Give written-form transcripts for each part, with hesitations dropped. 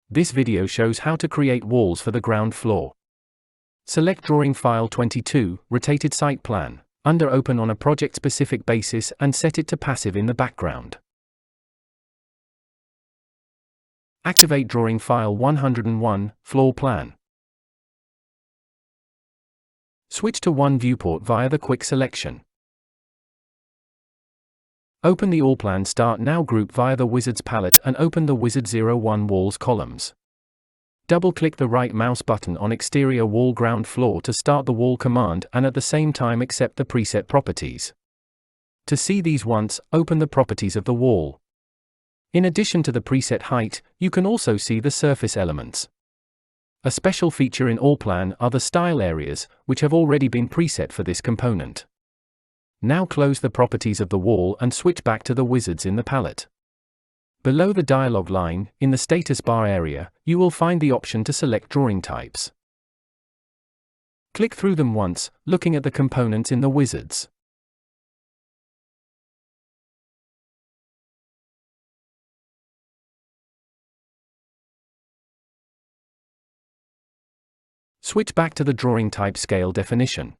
This video shows how to create walls for the ground floor. Select Drawing File 22, Rotated Site Plan, under Open on a project-specific basis and set it to Passive in the background. Activate Drawing File 101, Floor Plan. Switch to one viewport via the quick selection. Open the All Plan Start Now group via the Wizards palette and open the Wizard 01 Walls columns. Double-click the right mouse button on Exterior Wall Ground Floor to start the Wall command and at the same time accept the preset properties. To see these once, open the properties of the wall. In addition to the preset height, you can also see the surface elements. A special feature in All Plan are the style areas, which have already been preset for this component. Now close the properties of the wall and switch back to the wizards in the palette. Below the dialog line, in the status bar area, you will find the option to select drawing types. Click through them once, looking at the components in the wizards. Switch back to the drawing type scale definition.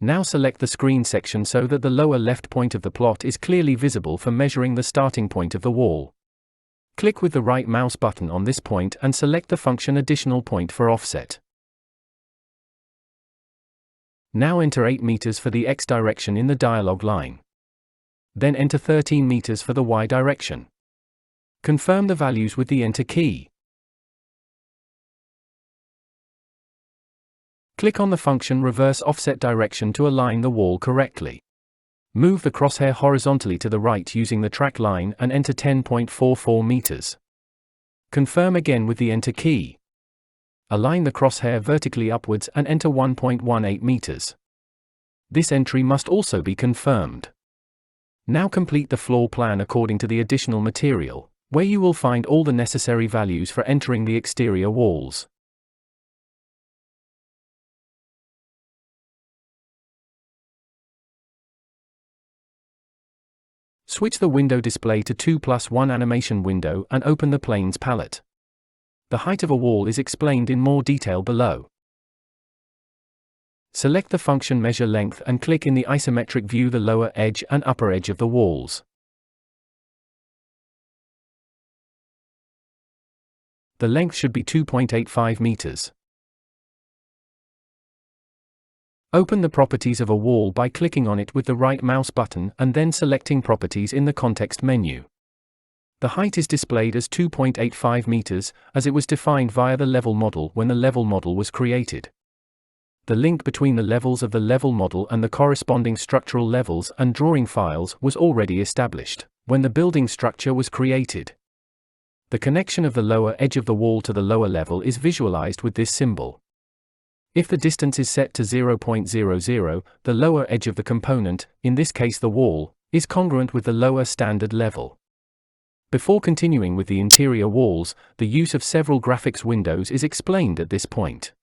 Now select the screen section so that the lower left point of the plot is clearly visible for measuring the starting point of the wall. Click with the right mouse button on this point and select the function Additional Point for offset. Now enter 8 meters for the X direction in the dialog line. Then enter 13 meters for the Y direction. Confirm the values with the Enter key. Click on the function Reverse Offset Direction to align the wall correctly. Move the crosshair horizontally to the right using the track line and enter 10.44 meters. Confirm again with the Enter key. Align the crosshair vertically upwards and enter 1.18 meters. This entry must also be confirmed. Now complete the floor plan according to the additional material, where you will find all the necessary values for entering the exterior walls. Switch the window display to 2+1 animation window and open the Planes palette. The height of a wall is explained in more detail below. Select the function Measure Length and click in the isometric view the lower edge and upper edge of the walls. The length should be 2.85 meters. Open the properties of a wall by clicking on it with the right mouse button and then selecting Properties in the context menu. The height is displayed as 2.85 meters, as it was defined via the level model when the level model was created. The link between the levels of the level model and the corresponding structural levels and drawing files was already established when the building structure was created. The connection of the lower edge of the wall to the lower level is visualized with this symbol. If the distance is set to 0.00, the lower edge of the component, in this case the wall, is congruent with the lower standard level. Before continuing with the interior walls, the use of several graphics windows is explained at this point.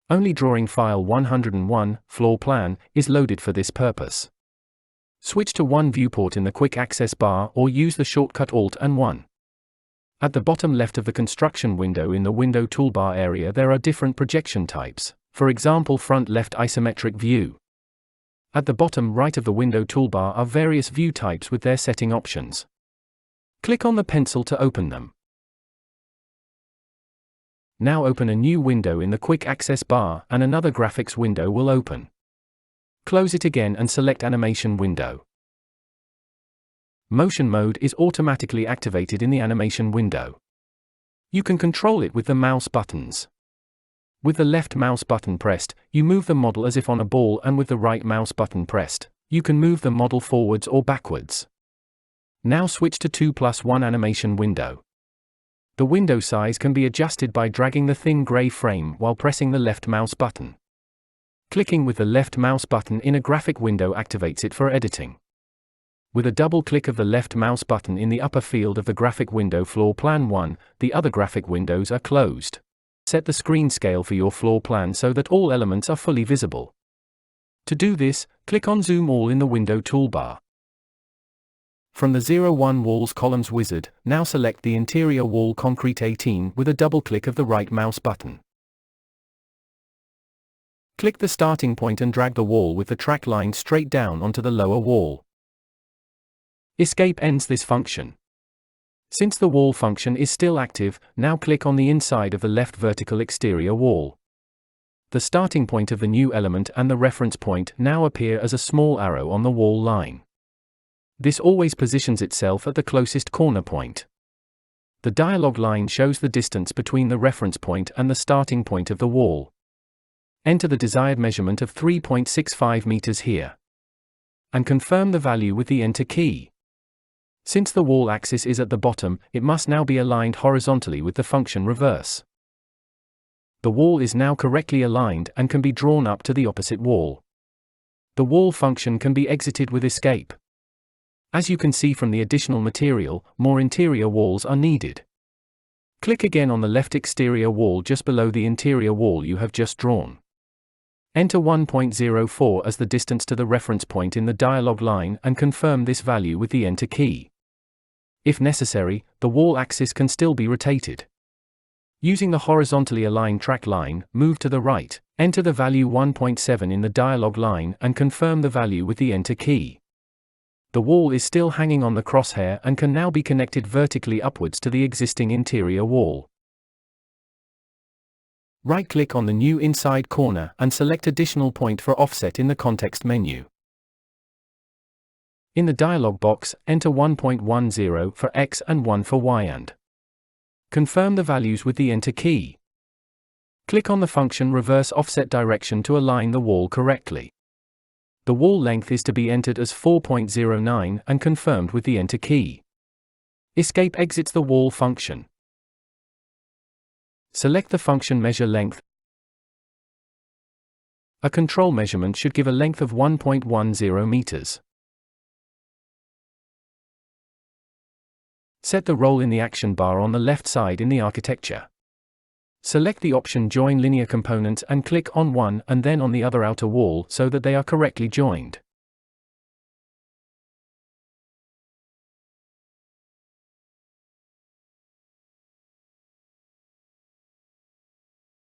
Only Drawing File 101, Floor Plan, is loaded for this purpose. Switch to one viewport in the quick access bar or use the shortcut Alt and 1. At the bottom left of the construction window in the window toolbar area there are different projection types, for example front left isometric view. At the bottom right of the window toolbar are various view types with their setting options. Click on the pencil to open them. Now open a new window in the quick access bar and another graphics window will open. Close it again and select Animation window. Motion mode is automatically activated in the animation window. You can control it with the mouse buttons. With the left mouse button pressed, you move the model as if on a ball, and with the right mouse button pressed, you can move the model forwards or backwards. Now switch to 2+1 animation window. The window size can be adjusted by dragging the thin gray frame while pressing the left mouse button. Clicking with the left mouse button in a graphic window activates it for editing. With a double click of the left mouse button in the upper field of the graphic window Floor Plan 1, the other graphic windows are closed. Set the screen scale for your floor plan so that all elements are fully visible. To do this, click on Zoom All in the window toolbar. From the 01 Walls Columns wizard, now select the interior wall concrete 18 with a double click of the right mouse button. Click the starting point and drag the wall with the track line straight down onto the lower wall. Escape ends this function. Since the wall function is still active, now click on the inside of the left vertical exterior wall. The starting point of the new element and the reference point now appear as a small arrow on the wall line. This always positions itself at the closest corner point. The dialog line shows the distance between the reference point and the starting point of the wall. Enter the desired measurement of 3.65 meters here. And confirm the value with the Enter key. Since the wall axis is at the bottom, it must now be aligned horizontally with the function reverse. The wall is now correctly aligned and can be drawn up to the opposite wall. The wall function can be exited with escape. As you can see from the additional material, more interior walls are needed. Click again on the left exterior wall just below the interior wall you have just drawn. Enter 1.04 as the distance to the reference point in the dialog line and confirm this value with the Enter key. If necessary, the wall axis can still be rotated. Using the horizontally aligned track line, move to the right, enter the value 1.7 in the dialog line and confirm the value with the Enter key. The wall is still hanging on the crosshair and can now be connected vertically upwards to the existing interior wall. Right-click on the new inside corner and select Additional Point for Offset in the context menu. In the dialog box, enter 1.10 for X and 1 for Y and confirm the values with the Enter key. Click on the function Reverse Offset Direction to align the wall correctly. The wall length is to be entered as 4.09 and confirmed with the Enter key. Escape exits the wall function. Select the function Measure Length. A control measurement should give a length of 1.10 meters. Set the role in the action bar on the left side in the architecture. Select the option Join Linear Components and click on one and then on the other outer wall so that they are correctly joined.